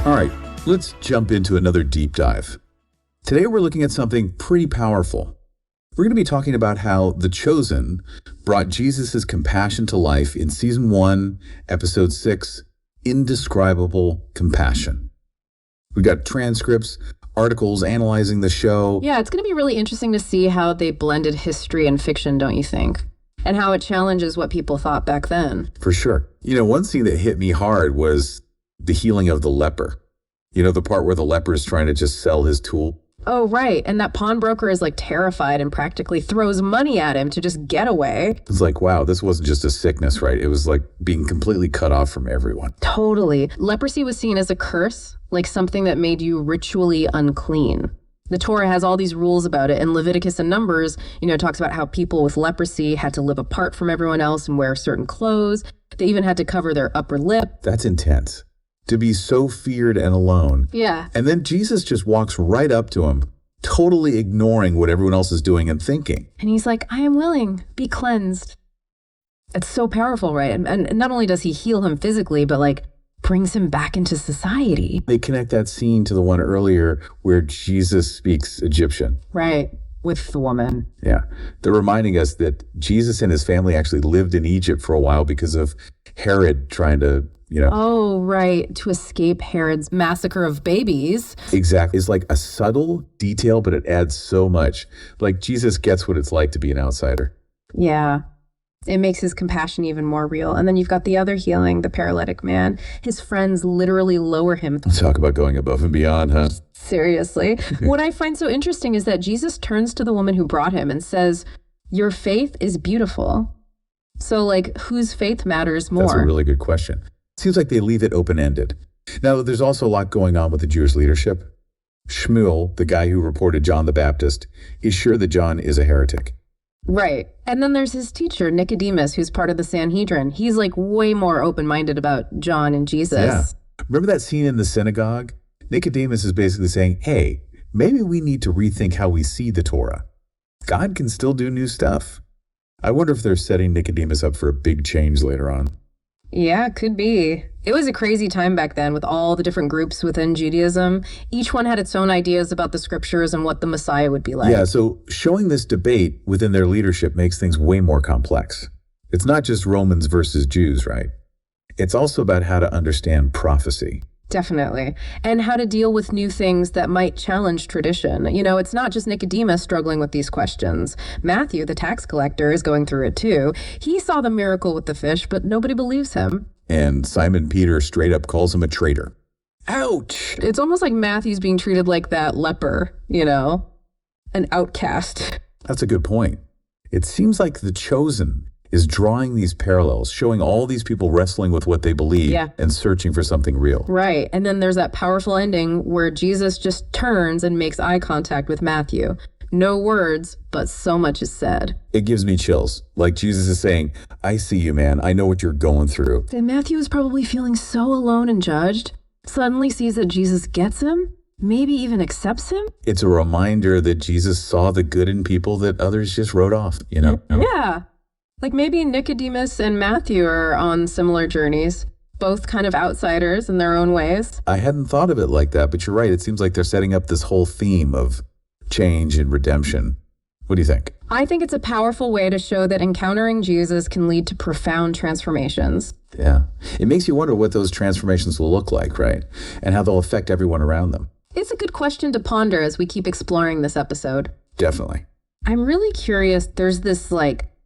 All right, let's jump into another deep dive. Today we're looking at something pretty powerful. We're going to be talking about how The Chosen brought Jesus' compassion to life in Season 1, Episode 6, Indescribable Compassion. We got transcripts, articles analyzing the show. Yeah, it's going to be really interesting to see how they blended history and fiction, don't you think? And how it challenges what people thought back then. For sure. You know, one scene that hit me hard was the healing of the leper. You know, the part where the leper is trying to just sell his tool. Oh, right. And that pawnbroker is like terrified and practically throws money at him to just get away. It's like, wow, this wasn't just a sickness, right? It was like being completely cut off from everyone. Totally. Leprosy was seen as a curse, like something that made you ritually unclean. The Torah has all these rules about it, and Leviticus and Numbers, talks about how people with leprosy had to live apart from everyone else and wear certain clothes. They even had to cover their upper lip. That's intense. To be so feared and alone. Yeah. And then Jesus just walks right up to him, totally ignoring what everyone else is doing and thinking. And he's like, I am willing, be cleansed. It's so powerful, right? And not only does he heal him physically, but like brings him back into society. They connect that scene to the one earlier where Jesus speaks Egyptian. Right, with the woman. Yeah. They're reminding us that Jesus and his family actually lived in Egypt for a while because of Herod trying to, Oh, right. To escape Herod's massacre of babies. Exactly. It's like a subtle detail, but it adds so much. Like Jesus gets what it's like to be an outsider. Yeah. It makes his compassion even more real. And then you've got the other healing, the paralytic man. His friends literally lower him. Talk about going above and beyond, huh? Seriously. What I find so interesting is that Jesus turns to the woman who brought him and says, your faith is beautiful. So like, whose faith matters more? That's a really good question. Seems like they leave it open-ended. Now, there's also a lot going on with the Jewish leadership. Shmuel, the guy who reported John the Baptist, is sure that John is a heretic. Right. And then there's his teacher, Nicodemus, who's part of the Sanhedrin. He's like way more open-minded about John and Jesus. Yeah. Remember that scene in the synagogue? Nicodemus is basically saying, hey, maybe we need to rethink how we see the Torah. God can still do new stuff. I wonder if they're setting Nicodemus up for a big change later on. Yeah, could be. It was a crazy time back then with all the different groups within Judaism. Each one had its own ideas about the scriptures and what the Messiah would be like. Yeah, so showing this debate within their leadership makes things way more complex. It's not just Romans versus Jews, right? It's also about how to understand prophecy. Definitely. And how to deal with new things that might challenge tradition. It's not just Nicodemus struggling with these questions. Matthew, the tax collector, is going through it too. He saw the miracle with the fish, but nobody believes him. And Simon Peter straight up calls him a traitor. Ouch! It's almost like Matthew's being treated like that leper, an outcast. That's a good point. It seems like The Chosen is drawing these parallels, showing all these people wrestling with what they believe and searching for something real. Right. And then there's that powerful ending where Jesus just turns and makes eye contact with Matthew. No words, but so much is said. It gives me chills. Like Jesus is saying, I see you, man. I know what you're going through. And Matthew is probably feeling so alone and judged, suddenly sees that Jesus gets him, maybe even accepts him. It's a reminder that Jesus saw the good in people that others just wrote off, Yeah. Like maybe Nicodemus and Matthew are on similar journeys, both kind of outsiders in their own ways. I hadn't thought of it like that, but you're right. It seems like they're setting up this whole theme of change and redemption. What do you think? I think it's a powerful way to show that encountering Jesus can lead to profound transformations. Yeah. It makes you wonder what those transformations will look like, right? And how they'll affect everyone around them. It's a good question to ponder as we keep exploring this episode. Definitely. I'm really curious. There's this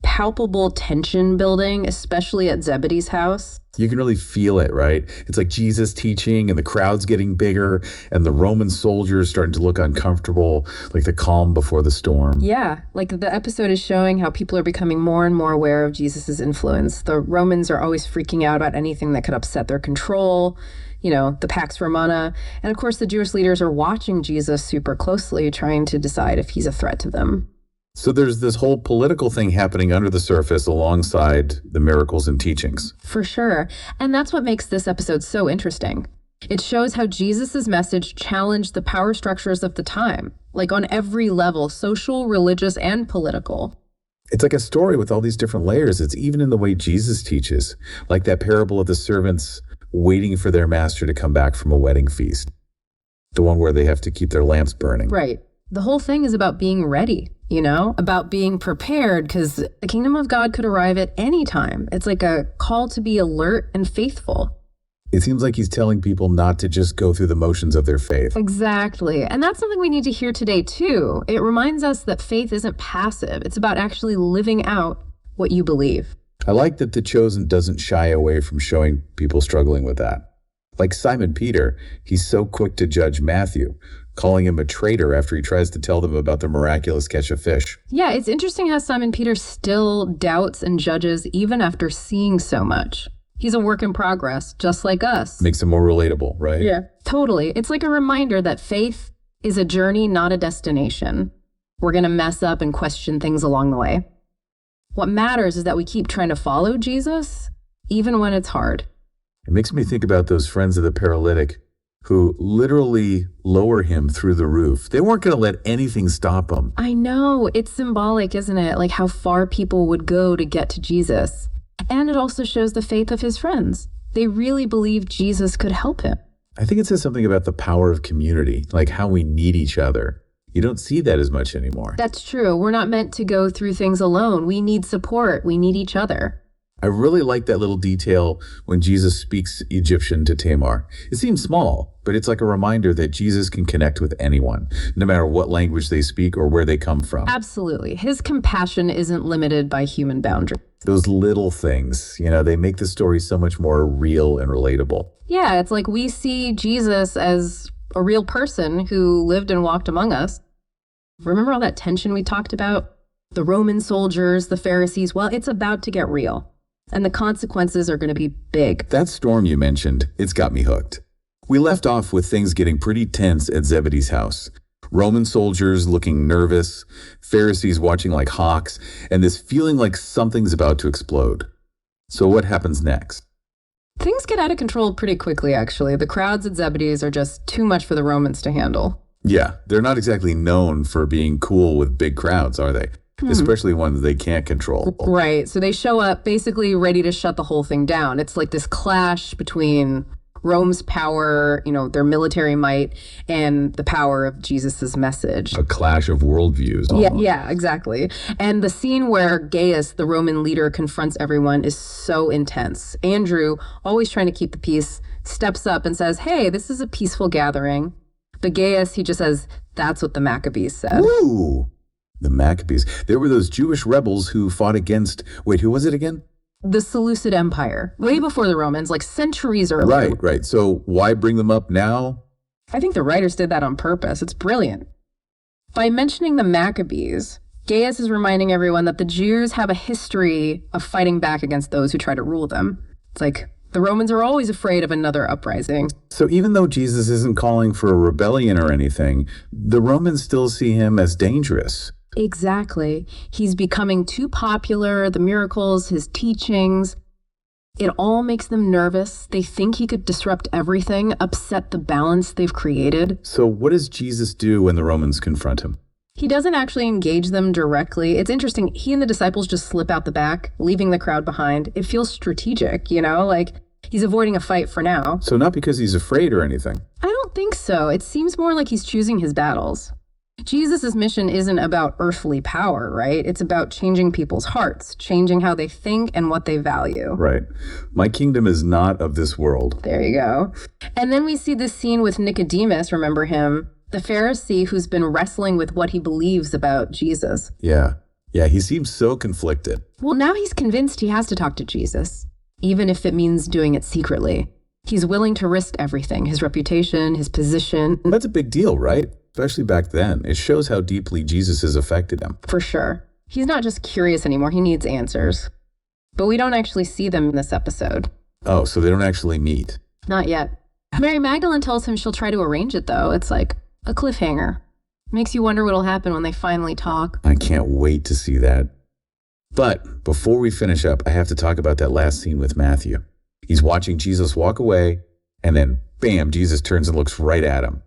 palpable tension building, especially at Zebedee's house. You can really feel it, right? It's like Jesus teaching and the crowd's getting bigger and the Roman soldiers starting to look uncomfortable, like the calm before the storm. Yeah, like the episode is showing how people are becoming more and more aware of Jesus's influence. The Romans are always freaking out about anything that could upset their control, the Pax Romana. And of course, the Jewish leaders are watching Jesus super closely, trying to decide if he's a threat to them. So there's this whole political thing happening under the surface alongside the miracles and teachings. For sure. And that's what makes this episode so interesting. It shows how Jesus's message challenged the power structures of the time, like on every level, social, religious, and political. It's like a story with all these different layers. It's even in the way Jesus teaches, like that parable of the servants waiting for their master to come back from a wedding feast. The one where they have to keep their lamps burning. Right. The whole thing is about being ready, about being prepared, because the kingdom of God could arrive at any time. It's like a call to be alert and faithful. It seems like he's telling people not to just go through the motions of their faith. Exactly. And that's something we need to hear today, too. It reminds us that faith isn't passive. It's about actually living out what you believe. I like that the chosen doesn't shy away from showing people struggling with that. Like Simon Peter, he's so quick to judge Matthew, calling him a traitor after he tries to tell them about the miraculous catch of fish. Yeah, it's interesting how Simon Peter still doubts and judges even after seeing so much. He's a work in progress, just like us. Makes him more relatable, right? Yeah, totally. It's like a reminder that faith is a journey, not a destination. We're going to mess up and question things along the way. What matters is that we keep trying to follow Jesus, even when it's hard. It makes me think about those friends of the paralytic who literally lower him through the roof. They weren't going to let anything stop him. I know. It's symbolic, isn't it? Like how far people would go to get to Jesus. And it also shows the faith of his friends. They really believed Jesus could help him. I think it says something about the power of community, like how we need each other. You don't see that as much anymore. That's true. We're not meant to go through things alone. We need support. We need each other. I really like that little detail when Jesus speaks Egyptian to Tamar. It seems small, but it's like a reminder that Jesus can connect with anyone, no matter what language they speak or where they come from. Absolutely. His compassion isn't limited by human boundaries. Those little things, they make the story so much more real and relatable. Yeah, it's like we see Jesus as a real person who lived and walked among us. Remember all that tension we talked about? The Roman soldiers, the Pharisees, well, it's about to get real. And the consequences are going to be big. That storm you mentioned, it's got me hooked. We left off with things getting pretty tense at Zebedee's house. Roman soldiers looking nervous, Pharisees watching like hawks, and this feeling like something's about to explode. So what happens next? Things get out of control pretty quickly, actually. The crowds at Zebedee's are just too much for the Romans to handle. Yeah, they're not exactly known for being cool with big crowds, are they? Especially ones they can't control. Right. So they show up basically ready to shut the whole thing down. It's like this clash between Rome's power, their military might, and the power of Jesus's message. A clash of worldviews. Almost. Yeah, exactly. And the scene where Gaius, the Roman leader, confronts everyone is so intense. Andrew, always trying to keep the peace, steps up and says, "Hey, this is a peaceful gathering." But Gaius, he just says, "That's what the Maccabees said." Ooh. The Maccabees. There were those Jewish rebels who fought against, wait, who was it again? The Seleucid Empire, way before the Romans, like centuries earlier. Right. So why bring them up now? I think the writers did that on purpose. It's brilliant. By mentioning the Maccabees, Gaius is reminding everyone that the Jews have a history of fighting back against those who try to rule them. It's like the Romans are always afraid of another uprising. So even though Jesus isn't calling for a rebellion or anything, the Romans still see him as dangerous. Exactly. He's becoming too popular, the miracles, his teachings. It all makes them nervous. They think he could disrupt everything, upset the balance they've created. So what does Jesus do when the Romans confront him? He doesn't actually engage them directly. It's interesting. He and the disciples just slip out the back, leaving the crowd behind. It feels strategic, like he's avoiding a fight for now. So not because he's afraid or anything? I don't think so. It seems more like he's choosing his battles. Jesus' mission isn't about earthly power, right? It's about changing people's hearts, changing how they think and what they value. Right. My kingdom is not of this world. There you go. And then we see this scene with Nicodemus, remember him? The Pharisee who's been wrestling with what he believes about Jesus. Yeah, he seems so conflicted. Well, now he's convinced he has to talk to Jesus, even if it means doing it secretly. He's willing to risk everything, his reputation, his position. That's a big deal, right? Especially back then. It shows how deeply Jesus has affected him. For sure. He's not just curious anymore, he needs answers. But we don't actually see them in this episode. Oh, so they don't actually meet? Not yet. Mary Magdalene tells him she'll try to arrange it, though. It's like a cliffhanger. Makes you wonder what'll happen when they finally talk. I can't wait to see that. But before we finish up, I have to talk about that last scene with Matthew. He's watching Jesus walk away, and then, bam, Jesus turns and looks right at him.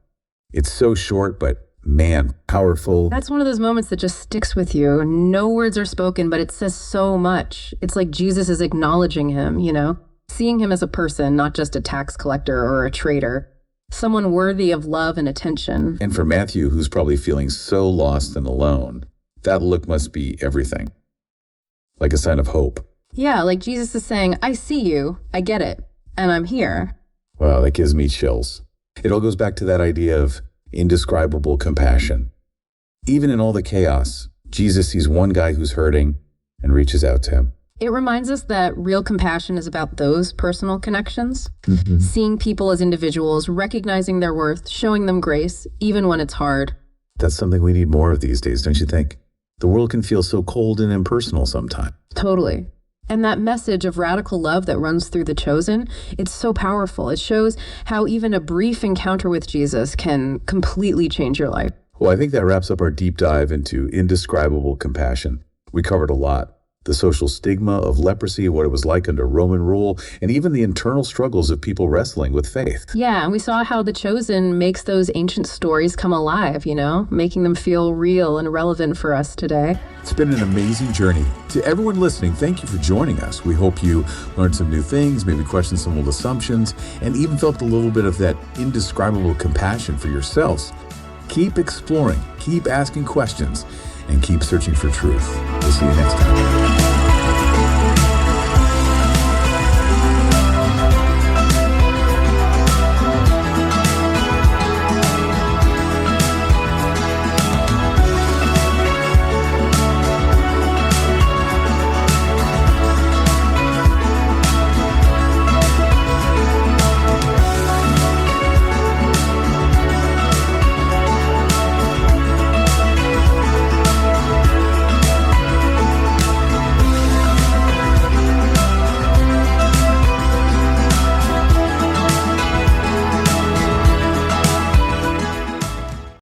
It's so short, but man, powerful. That's one of those moments that just sticks with you. No words are spoken, but it says so much. It's like Jesus is acknowledging him, seeing him as a person, not just a tax collector or a traitor, someone worthy of love and attention. And for Matthew, who's probably feeling so lost and alone, that look must be everything. Like a sign of hope. Yeah, like Jesus is saying, I see you, I get it, and I'm here. Wow, that gives me chills. It all goes back to that idea of indescribable compassion. Even in all the chaos, Jesus sees one guy who's hurting and reaches out to him. It reminds us that real compassion is about those personal connections, seeing people as individuals, recognizing their worth, showing them grace, even when it's hard. That's something we need more of these days, don't you think? The world can feel so cold and impersonal sometimes. Totally. And that message of radical love that runs through The Chosen, it's so powerful. It shows how even a brief encounter with Jesus can completely change your life. Well, I think that wraps up our deep dive into indescribable compassion. We covered a lot. The social stigma of leprosy, what it was like under Roman rule, and even the internal struggles of people wrestling with faith. Yeah, and we saw how The Chosen makes those ancient stories come alive, making them feel real and relevant for us today. It's been an amazing journey. To everyone listening, thank you for joining us. We hope you learned some new things, maybe questioned some old assumptions, and even felt a little bit of that indescribable compassion for yourselves. Keep exploring, keep asking questions, and keep searching for truth. We'll see you next time.